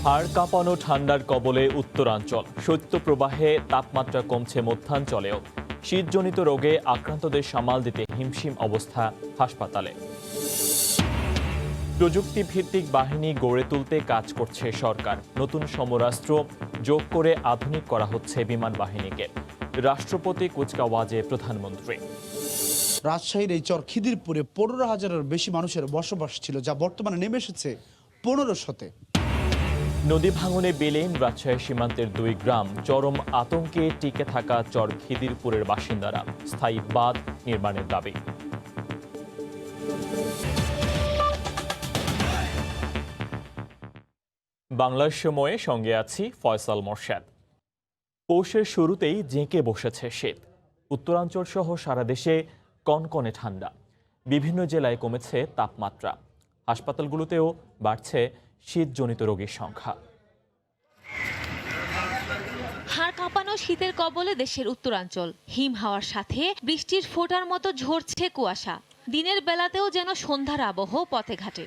হাড় কাঁপানো ঠান্ডার কবলে উত্তরাঞ্চল, শৈত্যপ্রবাহে তাপমাত্রা কমছে মধ্যাঞ্চলেও। শীতজনিত রোগে আক্রান্তদের সামাল দিতে হিমশিম অবস্থা হাসপাতালে। প্রযুক্তি ভিত্তিক বাহিনী গড়ে তুলতে কাজ করছে সরকার। নতুন সমরাস্ত্র যোগ করে আধুনিক করা হচ্ছে বিমান বাহিনীকে। রাষ্ট্রপতি কুচকাওয়াজে প্রধানমন্ত্রী। রাজশাহীর এই চর খিদিরপুরে 15,000-এর বেশি মানুষের বসবাস ছিল, যা বর্তমানে নেমে এসেছে 1500-তে। নদী ভাঙনে বিলীন রাজশাহী সীমান্তের 2 গ্রাম। চরম আতঙ্কে টিকে থাকা চর খিদিরপুরের বাসিন্দারা। স্থায়ী বাঁধ নির্মাণের দাবি। বাংলার সময়ে সঙ্গে আছি ফয়সাল মোরশেদ। পৌষের শুরুতেই জেঁকে বসেছে শীত। উত্তরাঞ্চল সহ সারা দেশে কনকনে ঠান্ডা। বিভিন্ন জেলায় কমেছে তাপমাত্রা। হাসপাতালগুলোতেও বাড়ছে শীতজনিত রোগীর সংখ্যা। হাড় কাঁপানো শীতের কবলে দেশের উত্তরাঞ্চল। হিম হাওয়ার সাথে বৃষ্টির ফোঁটার মতো ঝরছে কুয়াশা। দিনের বেলাতেও যেন সন্ধ্যার আবহ পথে ঘাটে।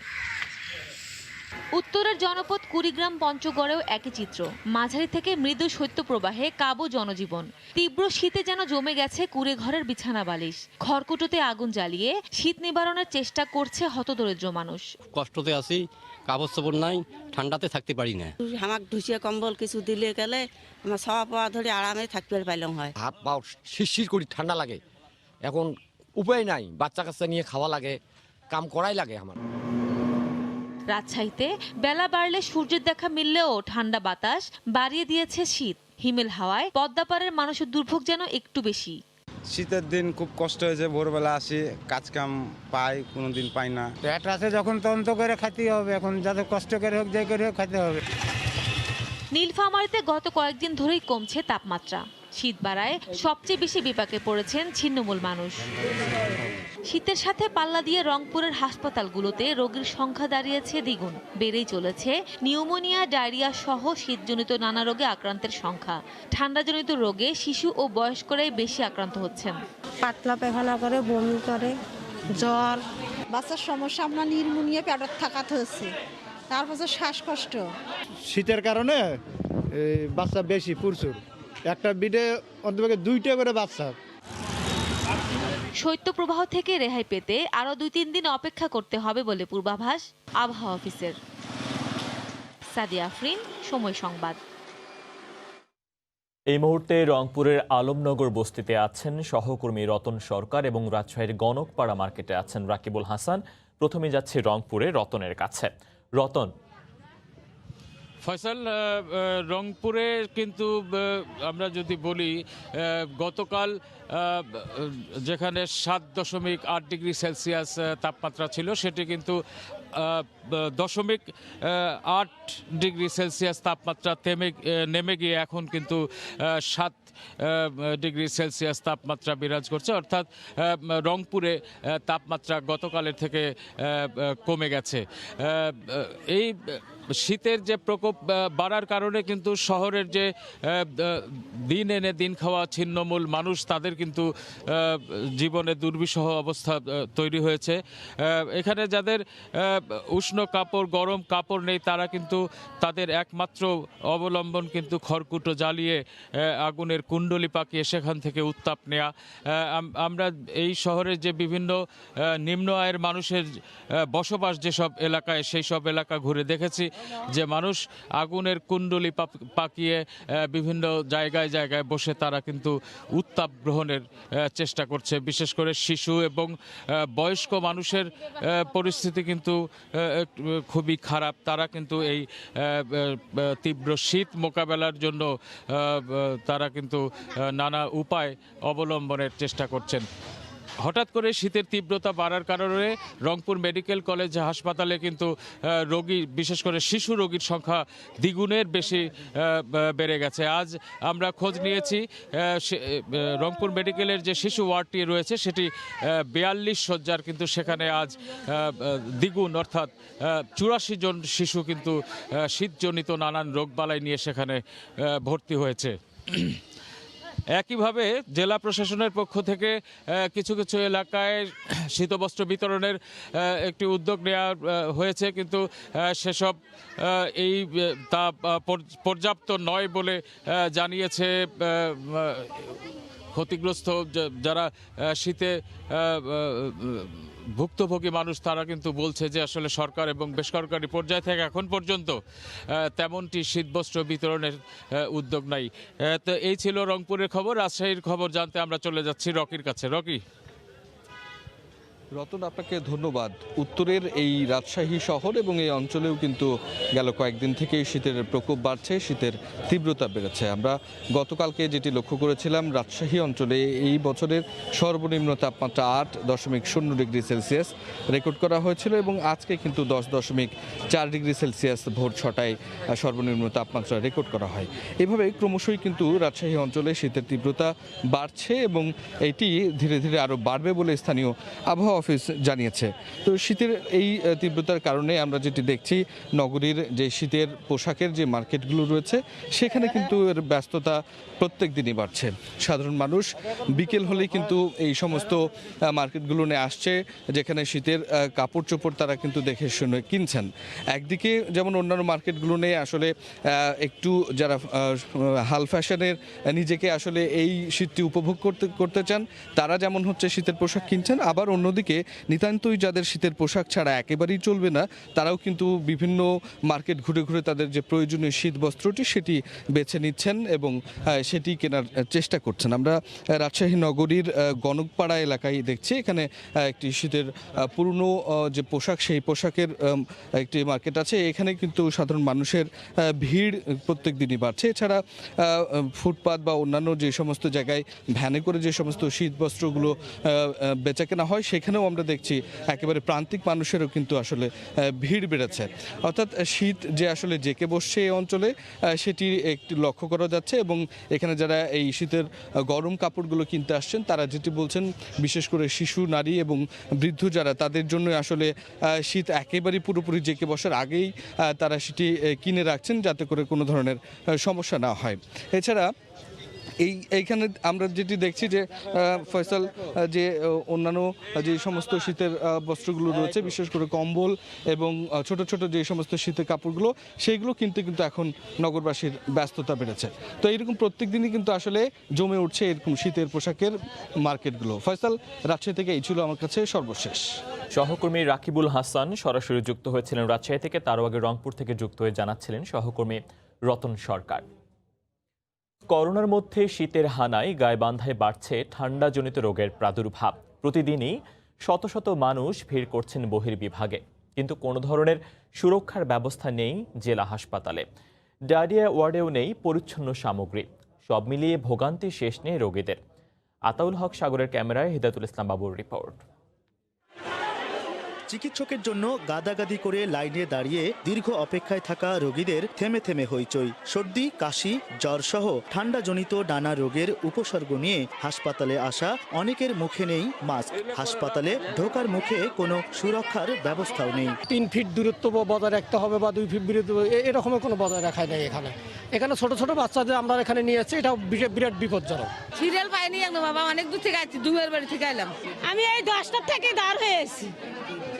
উত্তরের জনপদ কুড়িগ্রাম পঞ্চগড়েও একই চিত্র। মাঝারি থেকে মৃদু শৈত্যপ্রবাহে কাবু জনজীবন। তীব্র শীতে যেন জমে গেছে কুড়ে ঘরের বিছানা বালিশ। খড়কুটোতে আগুন জ্বালিয়ে শীত নিবারণের চেষ্টা করছে হতদরিদ্র মানুষ। কষ্টতে আছি, কাপড় চোপড় নাই, ঠান্ডাতে থাকতে পারি না। হামাক ঢুসিয়ে কম্বল কিছু দিলে গেলে আমার সব পাওয়া ধরে আরামে থাকতে পাইলাম হয়। হাত পাও শিরশির করি ঠান্ডা লাগে। এখন উপায় নাই, বাচ্চা কাচ্চা নিয়ে খাওয়া লাগে, কাম করাই লাগে আমার। রাজশাহীতে বেলা বাড়লে সূর্যের দেখা মিললেও ঠান্ডা বাতাস বাড়িয়ে দিয়েছে শীত। হিমেল হাওয়ায় পদ্মাপাড়ের মানুষের দুর্ভোগ যেন একটু বেশি। শীতের দিন খুব কষ্ট হয়েছে, ভোরবেলা আসি, কাজ কাম পাই, কোনোদিন পাই না। পেট আছে যখন তন্ত করে খেতে হবে, এখন যত কষ্ট করে হোক যাই করে হোক খেতে হবে। নীলফামারীতে গত কয়েকদিন ধরেই কমছে তাপমাত্রা। শীত বাড়ায় সবচেয়ে বেশি বিপাকে পড়েছেন ছিন্নমূল মানুষ। শীতের সাথে পাল্লা দিয়ে রংপুরের হাসপাতালগুলোতে রোগীর সংখ্যা দাঁড়িয়েছে দ্বিগুণ। বেড়েই চলেছে নিউমোনিয়া, ডায়রিয়া সহ শীতজনিত নানা রোগে আক্রান্তের সংখ্যা। ঠান্ডাজনিত রোগে শিশু ও বয়স্করাই বেশি আক্রান্ত হচ্ছেন। পাতলা পায়খানা করে, বমি করে, জ্বর। বাচ্চার সমস্যা আপনার নিউমোনিয়া, পেটত থাকাতে হচ্ছে, তারপর শ্বাসকষ্ট। শীতের কারণে বাচ্চা বেশি প্রচুর। একটা বিডে অন্তত 2টা করে বাচ্চা। শৈত্যপ্রবাহ থেকে রেহাই পেতে আরও 2-3 দিন অপেক্ষা করতে হবে বলে পূর্বাভাস আবহাওয়া অফিসের। সাদিয়া আফরিন, সময় সংবাদ। এই মুহূর্তে রংপুরের আলমনগর বস্তিতে আছেন সহকর্মী রতন সরকার এবং রাজশাহীর গণকপাড়া মার্কেটে আছেন রাকিবুল হাসান। প্রথমে যাচ্ছি রংপুরে রতনের কাছে। রতন, ফয়সাল, রংপুরে কিন্তু আমরা যদি বলি গতকাল যেখানে 7.8 ডিগ্রি সেলসিয়াস তাপমাত্রা ছিল, সেটি কিন্তু 0.8 ডিগ্রি সেলসিয়াস তাপমাত্রা নেমে গিয়ে এখন কিন্তু 7 ডিগ্রি সেলসিয়াস তাপমাত্রা বিরাজ করছে। অর্থাৎ রংপুরে তাপমাত্রা গতকালের থেকে কমে গেছে। এই শীতের যে প্রকোপ বাড়ার কারণে কিন্তু শহরের যে দিন এনে দিন খাওয়া ছিন্নমূল মানুষ, তাদের কিন্তু জীবনে দুর্বিষহ অবস্থা তৈরি হয়েছে। এখানে যাদের উষ্ণ কাপড়, গরম কাপড় নেই, তারা কিন্তু তাদের একমাত্র অবলম্বন কিন্তু খড়কুটো জ্বালিয়ে আগুনের কুণ্ডলি পাকিয়ে সেখান থেকে উত্তাপ নেওয়া। আমরা এই শহরের যে বিভিন্ন নিম্ন আয়ের মানুষের বসবাস যেসব এলাকায়, সেই সব এলাকা ঘুরে দেখেছি যে মানুষ আগুনের কুণ্ডলি পাকিয়ে বিভিন্ন জায়গায় জায়গায় বসে তারা কিন্তু উত্তাপ গ্রহণের চেষ্টা করছে। বিশেষ করে শিশু এবং বয়স্ক মানুষের পরিস্থিতি কিন্তু খুবই খারাপ। তারা কিন্তু এই তীব্র শীত মোকাবেলার জন্য তারা কিন্তু নানা উপায় অবলম্বনের চেষ্টা করছেন। হঠাৎ করে শীতের তীব্রতা বাড়ার কারণে রংপুর মেডিকেল কলেজ হাসপাতালে কিন্তু রোগী, বিশেষ করে শিশু রোগীর সংখ্যা দ্বিগুণের বেশি বেড়ে গেছে। আজ আমরা খোঁজ নিয়েছি, রংপুর মেডিকেলের যে শিশু ওয়ার্ডটি রয়েছে সেটি 42 শয্যার, কিন্তু সেখানে আজ দ্বিগুণ, অর্থাৎ 84 জন শিশু কিন্তু শীতজনিত নানান রোগবালাই নিয়ে সেখানে ভর্তি হয়েছে। একইভাবে জেলা প্রশাসনের পক্ষ থেকে কিছু কিছু এলাকায় শীতবস্ত্র বিতরণের একটি উদ্যোগ নেওয়া হয়েছে, কিন্তু সেসব এই তা পর্যাপ্ত নয় বলে জানিয়েছে ক্ষতিগ্রস্ত যারা শীতে ভুক্তভোগী মানুষ। তারা কিন্তু বলছে যে আসলে সরকার এবং বেসরকারি পর্যায় থেকে এখন পর্যন্ত তেমনটি শীতবস্ত্র বিতরণের উদ্যোগ নাই। তো এই ছিল রংপুরের খবর। রাজশাহীর খবর জানতে আমরা চলে যাচ্ছি রকির কাছে। রকি। রতন, আপনাকে ধন্যবাদ। উত্তরের এই রাজশাহী শহর এবং এই অঞ্চলেও কিন্তু গেল কয়েকদিন থেকেই শীতের প্রকোপ বাড়ছে, শীতের তীব্রতা বেড়েছে। আমরা গতকালকে যেটি লক্ষ্য করেছিলাম, রাজশাহী অঞ্চলে এই বছরের সর্বনিম্ন তাপমাত্রা 8.0 ডিগ্রি সেলসিয়াস রেকর্ড করা হয়েছিল এবং আজকে কিন্তু 10.4 ডিগ্রি সেলসিয়াস ভোর 6টায় সর্বনিম্ন তাপমাত্রা রেকর্ড করা হয়। এভাবে ক্রমশই কিন্তু রাজশাহী অঞ্চলে শীতের তীব্রতা বাড়ছে এবং এটি ধীরে ধীরে আরও বাড়বে বলে স্থানীয় আবহাওয়া অফিস জানিয়েছে। তো শীতের এই তীব্রতার কারণে আমরা যেটি দেখছি, নগরীর যে শীতের পোশাকের যে মার্কেটগুলো রয়েছে সেখানে কিন্তু এর ব্যস্ততা প্রত্যেক দিনই বাড়ছে। সাধারণ মানুষ বিকেল হলেই কিন্তু এই সমস্ত মার্কেটগুলো নিয়ে আসছে, যেখানে শীতের কাপড় চোপড় তারা কিন্তু দেখে শুনে কিনছেন। একদিকে যেমন অন্যান্য মার্কেটগুলো নিয়ে আসলে একটু যারা হাল ফ্যাশনের নিজেকে আসলে এই শীতটি উপভোগ করতে চান, তারা যেমন হচ্ছে শীতের পোশাক কিনছেন, আবার অন্যদিকে নিতান্তই যাদের শীতের পোশাক ছাড়া একেবারেই চলবে না, তারাও কিন্তু বিভিন্ন মার্কেট ঘুরে ঘুরে তাদের যে প্রয়োজনীয় শীত বস্ত্রটি সেটি বেছে নিচ্ছেন এবং সেটি কেনার চেষ্টা করছেন। আমরা রাজশাহী নগরীর গণকপাড়া এলাকায় দেখছি, এখানে একটি শীতের পুরনো যে পোশাক, সেই পোশাকের একটি মার্কেট আছে। এখানে কিন্তু সাধারণ মানুষের ভিড় প্রত্যেক দিনই বাড়ছে। এছাড়া ফুটপাত বা অন্যান্য যে সমস্ত জায়গায় ভ্যানে করে যে সমস্ত শীত বস্ত্রগুলো বেচাকেনা হয়, সেখানেও আমরা দেখছি একেবারে প্রান্তিক মানুষেরও কিন্তু আসলে ভিড় বেড়েছে। অর্থাৎ শীত যে আসলে জেঁকে বসছে এই অঞ্চলে, সেটি একটু লক্ষ্য করা যাচ্ছে এবং এখানে যারা এই শীতের গরম কাপড়গুলো কিনতে আসছেন, তারা যেটি বলছেন, বিশেষ করে শিশু, নারী এবং বৃদ্ধ যারা, তাদের জন্য আসলে শীত একেবারেই পুরোপুরি জেঁকে বসার আগেই তারা সেটি কিনে রাখছেন, যাতে করে কোনো ধরনের সমস্যা না হয়। এছাড়া এইখানে আমরা যেটি দেখছি যে ফয়সাল, যে অন্যান্য যে সমস্ত শীতের বস্ত্রগুলো রয়েছে, বিশেষ করে কম্বল এবং ছোট ছোট যে সমস্ত শীতের কাপড়গুলো, সেইগুলো কিন্তু এখন নগরবাসীর ব্যস্ততা বেড়েছে। তো এইরকম প্রত্যেক দিনই কিন্তু আসলে জমে উঠছে এরকম শীতের পোশাকের মার্কেটগুলো। ফয়সাল, রাজশাহী থেকে এই ছিল আমার কাছে সর্বশেষ। সহকর্মী রাকিবুল হাসান সরাসরি যুক্ত হয়েছিলেন রাজশাহী থেকে। তারও আগে রংপুর থেকে যুক্ত হয়ে জানাচ্ছিলেন সহকর্মী রতন সরকার। করোনার মধ্যে শীতের হানায় গাইবান্ধায় বাড়ছে ঠান্ডাজনিত রোগের প্রাদুর্ভাব। প্রতিদিনই শত শত মানুষ ভিড় করছেন বহির্বিভাগে, কিন্তু কোনো ধরনের সুরক্ষার ব্যবস্থা নেই জেলা হাসপাতালে। ডায়রিয়া ওয়ার্ডেও নেই পরিচ্ছন্ন সামগ্রী। সব মিলিয়ে ভোগান্তি শেষ নেই রোগীদের। আতাউল হক সাগরের ক্যামেরায় হিদায়তুল ইসলাম বাবুর রিপোর্ট। চিকিৎসকের জন্য গাদাগাদি করে লাইনে দাঁড়িয়ে দীর্ঘ অপেক্ষায় থাকা রোগীদের থেমে থেমে হইচই। সর্দি, কাশি, জ্বর সহ ঠান্ডাজনিত নানা রোগের উপসর্গ নিয়ে হাসপাতালে আসা অনেকের মুখে নেই মাস্ক। হাসপাতালে ঢোকার মুখে কোনো সুরক্ষার ব্যবস্থাও নেই। 3 ফিট দূরত্ব বজায় রাখতে হবে বা 2 ফিট দূরত্ব, এরকমের কোনো বজায় রাখা নেই এখানে ছোট ছোট বাচ্চাদের আমরা এখানে নিয়ে যাচ্ছি, এটা বিরাট বিপজ্জনক। সিরিয়াল পাইনি একদম বাবা, অনেক দূর থেকে আসছি, দুমের বাড়ি থেকে এলাম। আমি এই 10টার থেকে দাঁড় হয়েছি,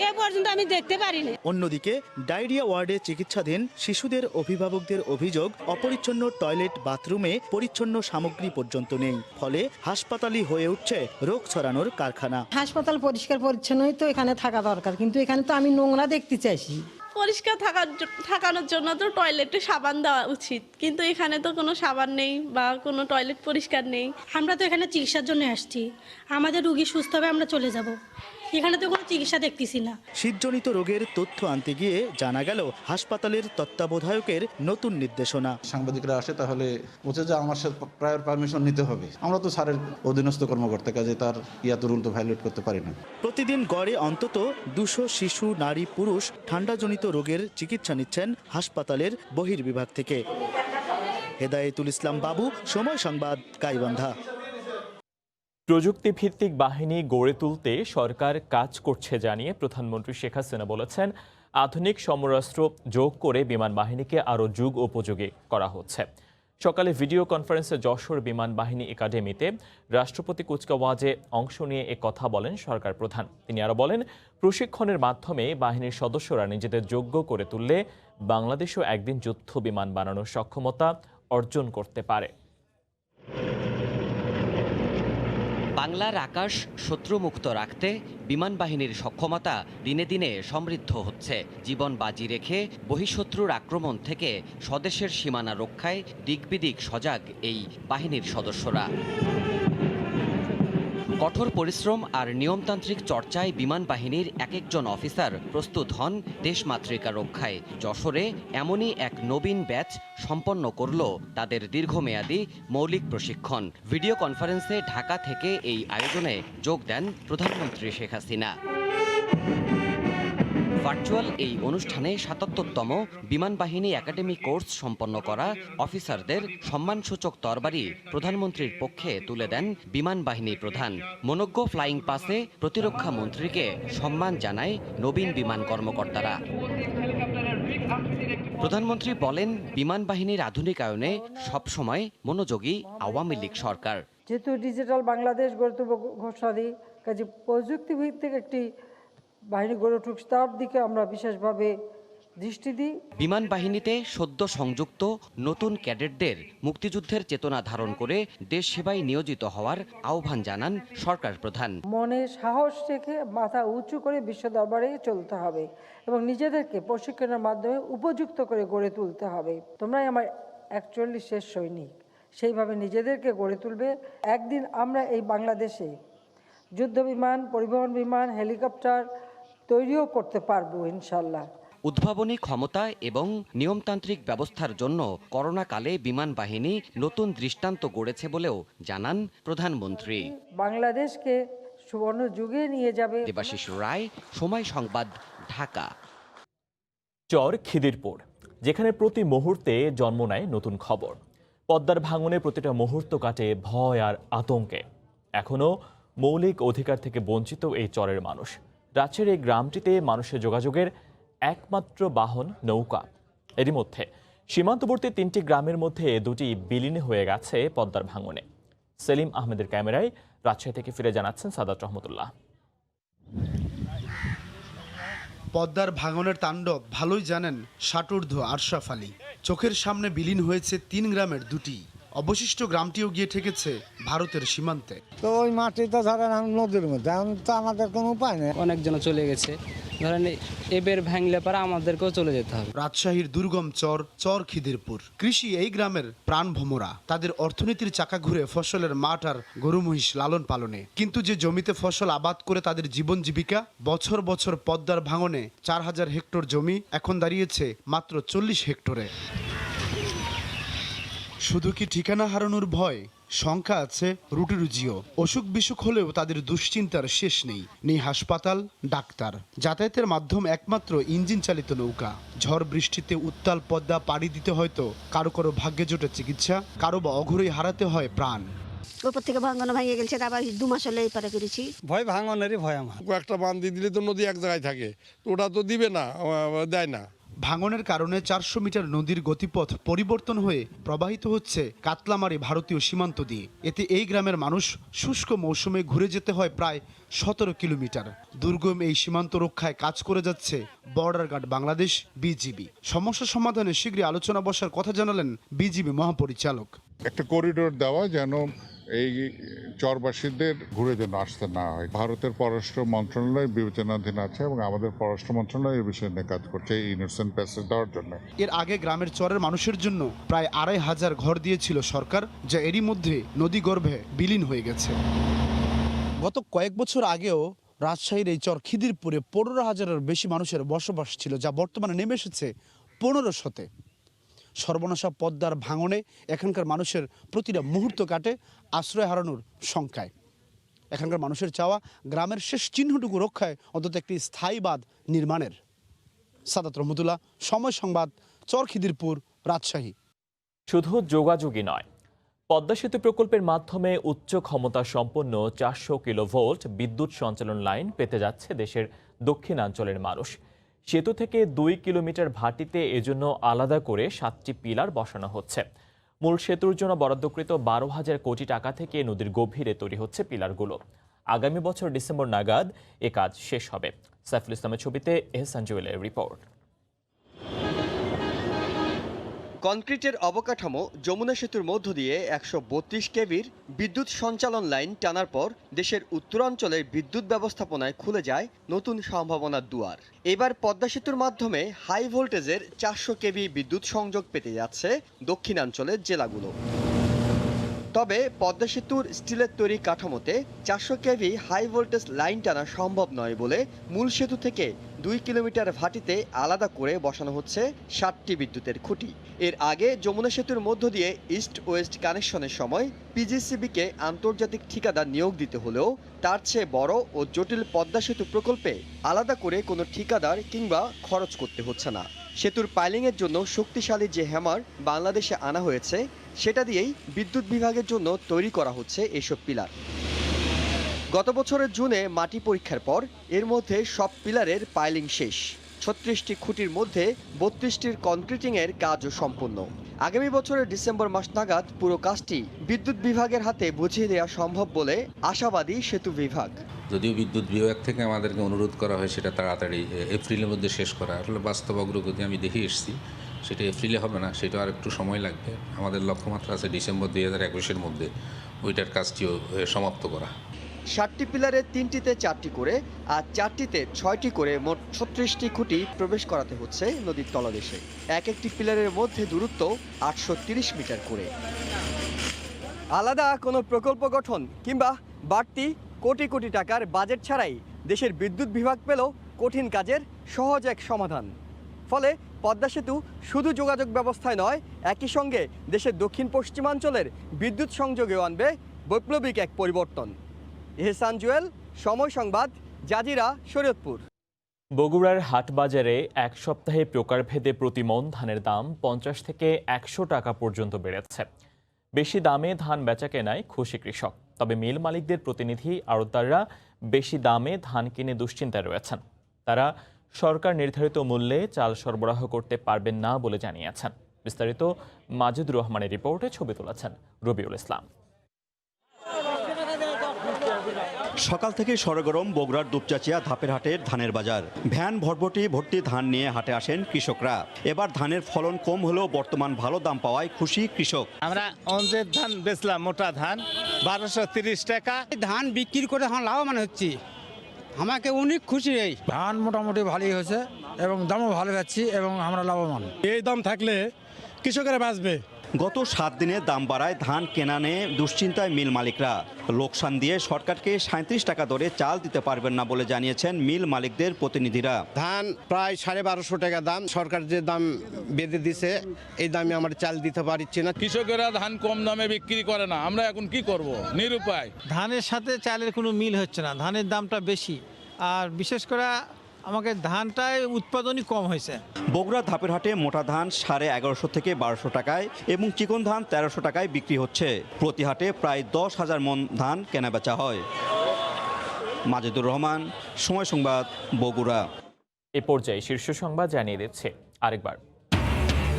এ পর্যন্ত আমি দেখতে পারিনি। অন্যদিকে ডায়রিয়া ওয়ার্ডে চিকিৎসাধীন শিশুদের অভিভাবকদের অভিযোগ, অপরিচ্ছন্ন টয়লেট, বাথরুমে পরিচ্ছন্ন সামগ্রী পর্যন্ত নেই। ফলে হাসপাতালই হয়ে উঠছে রোগ ছড়ানোর কারখানা। হাসপাতাল পরিষ্কার পরিচ্ছন্নই তো এখানে থাকা দরকার, কিন্তু এখানে তো আমি নোংরা দেখতে চাইছি। পরিষ্কার থাকানোর জন্য তো টয়লেটে সাবান দেওয়া উচিত, কিন্তু এখানে তো কোনো সাবান নেই বা কোনো টয়লেট পরিষ্কার নেই। আমরা তো এখানে চিকিৎসার জন্য আসছি, আমাদের রোগী সুস্থ হবে আমরা চলে যাব, এখানে তো কোনো চিকিৎসা দেখতেছি না। শীতজনিত রোগের তথ্য আনতে গিয়ে জানা গেল হাসপাতালের তত্ত্বাবধায়কের নতুন নির্দেশনা। সাংবাদিকরা আসে তাহলে বলছে যে আমার সাথে প্রায়র পারমিশন নিতে হবে। আমরা তো স্যারের অধীনস্থ কর্মকর্তা, কাজে তার ইয়াত রুল তো ভায়োলেট করতে পারি না। প্রতিদিন গড়ে অন্তত 200 শিশু, নারী, পুরুষ ঠান্ডাজনিত রোগের চিকিৎসা নিচ্ছেন হাসপাতালের বহির্বিভাগ থেকে। হেদায়েতুল ইসলাম বাবু, সময় সংবাদ, গাইবান্ধা। প্রযুক্তিভিত্তিক বাহিনী গড়ে তুলতে সরকার কাজ করছে জানিয়ে প্রধানমন্ত্রী শেখ হাসিনা বলেছেন, আধুনিক সমরাস্ত্র যোগ করে বিমান বাহিনীকে আরও যুগ উপযোগী করা হচ্ছে। সকালে ভিডিও কনফারেন্সে যশোর বিমান বাহিনী একাডেমিতে রাষ্ট্রপতি কুচকাওয়াজে অংশ নিয়ে কথা বলেন সরকার প্রধান। তিনি আরও বলেন, প্রশিক্ষণের মাধ্যমে বাহিনীর সদস্যরা নিজেদের যোগ্য করে তুললে বাংলাদেশও একদিন যুদ্ধ বিমান বানানোর সক্ষমতা অর্জন করতে পারে। বাংলার আকাশ শত্রুমুক্ত রাখতে বিমান বাহিনীর সক্ষমতা দিনে দিনে সমৃদ্ধ হচ্ছে। জীবন বাজি রেখে বহিঃশত্রুর আক্রমণ থেকে স্বদেশের সীমানা রক্ষায় দিকবিদিক সজাগ এই বাহিনীর সদস্যরা। কঠোর পরিশ্রম আর নিয়মতান্ত্রিক চর্চায় বিমান বাহিনীর এক একজন অফিসার প্রস্তুত হন দেশমাতৃকা রক্ষায়। যশোরে এমনই এক নবীন ব্যাচ সম্পন্ন করল তাদের দীর্ঘমেয়াদী মৌলিক প্রশিক্ষণ। ভিডিও কনফারেন্সে ঢাকা থেকে এই আয়োজনে যোগ দেন প্রধানমন্ত্রী শেখ হাসিনা। ভার্চুয়াল এই অনুষ্ঠানে ৭৭তম বিমান বাহিনী একাডেমি কোর্স সম্পন্ন করা অফিসারদের সম্মানসূচক তরবারি প্রধানমন্ত্রীর পক্ষে তুলে দেন বিমান বাহিনী প্রধান। মনোজ্ঞ ফ্লাইং পাসে প্রতিরক্ষা মন্ত্রীকে সম্মান জানায় নবীন বিমান কর্মকর্তারা। প্রধানমন্ত্রী বলেন, বিমান বাহিনীর আধুনিকায়নে সবসময় মনোযোগী আওয়ামী লীগ সরকার। যেহেতু ডিজিটাল বাংলাদেশ গড়ে তুলব ঘোষণা দিই, কাজে প্রযুক্তি ভিত্তিক একটি বাহিনী গড়ে উঠুক তার দিকে আমরা বিশেষভাবে দৃষ্টি দিই। বিমান বাহিনীতে সদ্য সংযুক্ত নতুন ক্যাডেটদের মুক্তিযুদ্ধের চেতনা ধারণ করে দেশ সেবায় নিয়োজিত হওয়ার আহ্বান জানান সরকার প্রধান। মনে সাহস রেখে মাথা উঁচু করে বিশ্ব দরবারে চলতে হবে এবং নিজেদেরকে প্রশিক্ষণের মাধ্যমে উপযুক্ত করে গড়ে তুলতে হবে। তোমরাই আমার ৪১ শেষ সৈনিক, সেইভাবে নিজেদেরকে গড়ে তুলবে। একদিন আমরা এই বাংলাদেশে যুদ্ধ বিমান, পরিবহন বিমান, হেলিকপ্টার তৈরিও করতে পারবো ইনশাল্লাহ। উদ্ভাবনী ক্ষমতা এবং নিয়মতান্ত্রিক ব্যবস্থার জন্য করোনাকালে বিমান বাহিনী নতুন দৃষ্টান্ত গড়েছে বলেও জানান প্রধানমন্ত্রী। বাংলাদেশকে সুবর্ণ যুগে নিয়ে যাবে। দেবাশিস রায়, সময় সংবাদ, ঢাকা। চর খিদিরপুর, যেখানে প্রতি মুহূর্তে জন্ম নেয় নতুন খবর। পদ্মার ভাঙনে প্রতিটা মুহূর্ত কাটে ভয় আর আতঙ্কে। এখনও মৌলিক অধিকার থেকে বঞ্চিত এই চরের মানুষ। রাজশাহীর এই গ্রামটিতে মানুষের যোগাযোগের একমাত্র বাহন নৌকা। এরই মধ্যে সীমান্তবর্তী ৩টি গ্রামের মধ্যে 2টি বিলীন হয়ে গেছে পদ্মার ভাঙনে। সেলিম আহমেদের ক্যামেরায় রাজশাহী থেকে ফিরে জানাচ্ছেন সাদাত রহমতুল্লাহ। পদ্মার ভাঙনের তাণ্ডব ভালোই জানেন ষাটোর্ধ্ব আশরাফ আলী। চোখের সামনে বিলীন হয়েছে 3 গ্রামের 2টি। অবশিষ্ট গ্রামটিও গিয়ে ঠেকেছে ভারতের সীমান্তে। তো ওই মাটিটা ধরেন নদীর মধ্যে, এখন তো আমাদের কোনো উপায় নেই। অনেকজন চলে গেছে, ধরেন এবার ভাঙলে পারে আমাদেরকেও চলে যেতে হবে। রাজশাহীর দুর্গম চর খিদিরপুর। কৃষি এই গ্রামের প্রাণ ভোমরা। তাদের অর্থনীতির চাকা ঘুরে ফসলের মাঠ আর গরু মহিষ লালন পালনে। কিন্তু যে জমিতে ফসল আবাদ করে তাদের জীবন জীবিকা, বছর বছর পদ্মার ভাঙনে 4000 হেক্টর জমি এখন দাঁড়িয়েছে মাত্র 40 হেক্টরে। শুধু কি ঠিকানা হারানোর ভয়, শঙ্কা আছে রুটি রুজিও। অসুখ বিসুখ হলেও তাদের দুশ্চিন্তার শেষ নেই। নেই হাসপাতাল, ডাক্তার। যাতায়াতের মাধ্যম একমাত্র ইঞ্জিন চালিত নৌকা। ঝড় বৃষ্টিতে উত্তাল পদ্মা পাড়ি দিতে হয়তো কারো কারো ভাগ্যে জোটে চিকিৎসা, কারো বা অঘরেই হারাতে হয় প্রাণ। ওপর থেকে ভাঙন ভেঙে গেছে, আবার 2 মাস হলে এই পারে করেছি। ভয় ভাঙনেরই ভয় আমার। একটা বাঁধ দিয়ে দিলে তো নদী এক জায়গায় থাকে, তো ওটা তো দিবে না, দেয় না। ভাঙনের কারণে 400 মিটার নদীর গতিপথ পরিবর্তন হয়ে প্রবাহিত হচ্ছে কাতলামারি ভারতীয় সীমান্ত দিয়ে। এতে এই গ্রামের মানুষ শুষ্ক মৌসুমে ঘুরে যেতে হয় প্রায় 17 কিলোমিটার। দুর্গম এই সীমান্ত রক্ষায় কাজ করে যাচ্ছে বর্ডার গার্ড বাংলাদেশ, বিজিবি। সমস্যা সমাধানে শীঘ্রই আলোচনা বসার কথা জানালেন বিজিবি মহাপরিচালক। একটা করিডোর দেওয়া যেন এই চরবাসীদের ঘুরে যেন আসতে না হয়। ভারতের পররাষ্ট্র মন্ত্রণালয় বিবেচনাধীন আছে এবং আমাদের পররাষ্ট্র মন্ত্রণালয় এই বিষয়ে নিয়ে কাজ করছে এই ইনোসেন্ট প্যাসেজ দেওয়ার জন্য। এর আগে গ্রামের চরের মানুষের জন্য প্রায় 2500 ঘর দিয়েছিল সরকার, যা এরই মধ্যে নদী গর্ভে বিলীন হয়ে গেছে। গত কয়েক বছর আগেও রাজশাহীর এই চর খিদিরপুরে 15,000-এর বেশি মানুষের বসবাস ছিল, যা বর্তমানে নেমে এসেছে 1500-তে। সর্বনাশা পদ্মার ভাঙনে এখানকার মানুষের প্রতিটা মুহূর্ত কাটে আশ্রয় হারানোর শঙ্কায়। এখানকার মানুষের চাওয়া গ্রামের শেষ চিহ্নটুকু রক্ষায় অন্তত একটি স্থায়ী বাঁধ নির্মাণের। সাদাত রহমতুল্লাহ, সময় সংবাদ, চর খিদিরপুর, রাজশাহী। শুধু যোগাযোগই নয়, পদ্মা সেতু প্রকল্পের মাধ্যমে উচ্চ ক্ষমতা সম্পন্ন 400 কিলোভোল্ট বিদ্যুৎ সঞ্চালন লাইন পেতে যাচ্ছে দেশের দক্ষিণাঞ্চলের মানুষ। সেতু থেকে 2 কিলোমিটার ভাটিতে এজন্য আলাদা করে 7টি পিলার বসানো হচ্ছে। মূল সেতুর জন্য বরাদ্দকৃত 12,000 কোটি টাকা থেকে নদীর গভীরে তৈরি হচ্ছে পিলারগুলো। আগামী বছর ডিসেম্বর নাগাদ এ কাজ শেষ হবে। সাইফুল ইসলামের ছবিতে এহসান জুয়েলের রিপোর্ট। কনক্রিটের অবকাঠামো যমুনা সেতুর মধ্য দিয়ে 132 কেভির বিদ্যুৎ সঞ্চালন লাইন টানার পর দেশের উত্তরাঞ্চলের বিদ্যুৎ ব্যবস্থাপনায় খুলে যায় নতুন সম্ভাবনার দুয়ার। এবার পদ্মা সেতুর মাধ্যমে হাই ভোল্টেজের 400 কেভি বিদ্যুৎ সংযোগ পেতে যাচ্ছে দক্ষিণাঞ্চলের জেলাগুলো। তবে পদ্মা সেতুর স্টিলের তৈরি কাঠামোতে 400 কেভি হাই ভোল্টেজ লাইন টানা সম্ভব নয় বলে মূল সেতু থেকে 2 কিলোমিটার ভাটিতে আলাদা করে বসানো হচ্ছে 7টি বিদ্যুতের খুঁটি। এর আগে যমুনা সেতুর মধ্য দিয়ে ইস্ট ওয়েস্ট কানেকশনের সময় পিজিসিবিকে আন্তর্জাতিক ঠিকাদার নিয়োগ দিতে হলেও তার চেয়ে বড় ও জটিল পদ্মা সেতু প্রকল্পে আলাদা করে কোনো ঠিকাদার কিংবা খরচ করতে হচ্ছে না। সেতুর পাইলিংয়ের জন্য শক্তিশালী যে হ্যামার বাংলাদেশে আনা হয়েছে সেটা দিয়েই বিদ্যুৎ বিভাগের জন্য তৈরি করা হচ্ছে এসব পিলার। গত বছরের জুনে মাটি পরীক্ষার পর এর মধ্যে সব পিলারের পাইলিং শেষ। 36টি খুঁটির মধ্যে 32টির কনক্রিটিংয়ের কাজও সম্পূর্ণ। আগামী বছরের ডিসেম্বর মাস নাগাদ পুরো কাজটি বিদ্যুৎ বিভাগের হাতে বুঝিয়ে দেওয়া সম্ভব বলে আশাবাদী সেতু বিভাগ। যদিও বিদ্যুৎ বিভাগ থেকে আমাদেরকে অনুরোধ করা হয় সেটা তাড়াতাড়ি এপ্রিলের মধ্যে শেষ করা, আসলে বাস্তব অগ্রগতি আমি দেখে এসেছি সেটা এপ্রিলে হবে না, সেটা আর একটু সময় লাগবে। আমাদের লক্ষ্যমাত্রা আছে ডিসেম্বর 2021-এর মধ্যে ওইটার কাজটিও সমাপ্ত করা। 7টি পিলারে 3টিতে 4টি করে আর 4টিতে 6টি করে মোট 36টি খুঁটি প্রবেশ করাতে হচ্ছে নদীর তলদেশে। এক একটি পিলারের মধ্যে দূরত্ব 830 মিটার করে। আলাদা কোনো প্রকল্প গঠন কিংবা বাড়তি কোটি কোটি টাকার বাজেট ছাড়াই দেশের বিদ্যুৎ বিভাগ পেল কঠিন কাজের সহজ এক সমাধান। ফলে পদ্মা সেতু শুধু যোগাযোগ ব্যবস্থায় নয়, একই সঙ্গে দেশের দক্ষিণ পশ্চিমাঞ্চলের বিদ্যুৎ সংযোগেও আনবে বৈপ্লবিক এক পরিবর্তন। এহসান জুয়েল, সময় সংবাদ, জাজিরা, শরীয়তপুর। বগুড়ার হাটবাজারে এক সপ্তাহে প্রকারভেদে প্রতি মণ ধানের দাম 50 থেকে 100 টাকা পর্যন্ত বেড়েছে। বেশি দামে ধান বেচা কেনায় খুশি কৃষক, তবে মিল মালিকদের প্রতিনিধি আড়তদাররা বেশি দামে ধান কিনে দুশ্চিন্তায় রয়েছেন। তারা সরকার নির্ধারিত মূল্যে চাল সরবরাহ করতে পারবেন না বলে জানিয়েছেন। বিস্তারিত মাজিদুর রহমানের রিপোর্টে ছবি তুলেছেন রবিউল ইসলাম। সকাল থেকে সরগরম বগুড়ার দুপচাচিয়া ধাপের হাটের ধানের বাজার। ভ্যান ভর্তি ধান নিয়ে হাটে আসেন কৃষকরা। এবার ধানের ফলন কম হলেও বর্তমান ভালো দাম পাওয়ায় খুশি কৃষক। আমরা অঞ্জের ধান বেচলাম, মোটা ধান 1230 টাকা। ধান বিক্রি করে এখন লাভবান হচ্ছি, আমাকে অনেক খুশি। এই ধান মোটামুটি ভালোই হয়েছে এবং দামও ভালো পাচ্ছি এবং আমরা লাভবান। এই দাম থাকলে কৃষকেরা বাঁচবে। গত 7 দিনে দাম বাড়ায় ধান কেনা নিয়ে দুশ্চিন্তায় মিল মালিকরা। লোকসান দিয়ে সরকারকে 37 টাকা দরে চাল দিতে পারবেন না বলে জানিয়েছেন মিল মালিকদের প্রতিনিধিরা। ধান প্রায় 1250 টাকা দাম, সরকার যে দাম বেঁধে দিছে এই দামে আমরা চাল দিতে পারছি না। কৃষকেরা ধান কম দামে বিক্রি করে না, আমরা এখন কি করব? নিরুপায়। ধানের সাথে চালের কোনো মিল হচ্ছে না, ধানের দামটা বেশি, আর বিশেষ করে আমাকে ধানটাই উৎপাদনই কম হয়েছে। বগুড়া ধাপের হাটে মোটা ধান 1150 থেকে 1200 টাকায় এবং চিকন ধান 1300 টাকায় বিক্রি হচ্ছে। প্রতি হাটে প্রায় 10,000 মণ ধান কেনাবেচা হয়। মাজিদুর রহমান, সময় সংবাদ, বগুড়া। এ পর্যায়ে শীর্ষ সংবাদ জানিয়ে দিচ্ছে আরেকবার।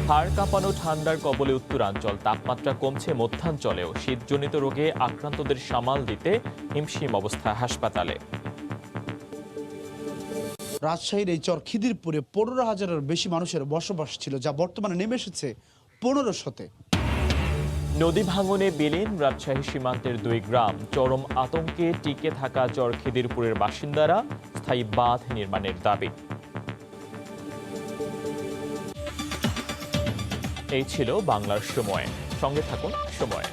হাড় কাঁপানো ঠান্ডার কবলে উত্তরাঞ্চল, তাপমাত্রা কমছে মধ্যাঞ্চলেও। শীতজনিত রোগে আক্রান্তদের সামাল দিতে হিমশিম অবস্থা হাসপাতালে। রাজশাহীর এই চরখিদিরপুরে 15,000-এর বেশি মানুষের বসবাস ছিল, যা বর্তমানে নেমে এসেছে 1500-তে। নদী ভাঙনে বিলীন রাজশাহী সীমান্তের 2 গ্রাম। চরম আতঙ্কে টিকে থাকা চরখিদিরপুরের বাসিন্দারা, স্থায়ী বাঁধ নির্মাণের দাবি। এই ছিল বাংলার সময়। সঙ্গে থাকুন সময়।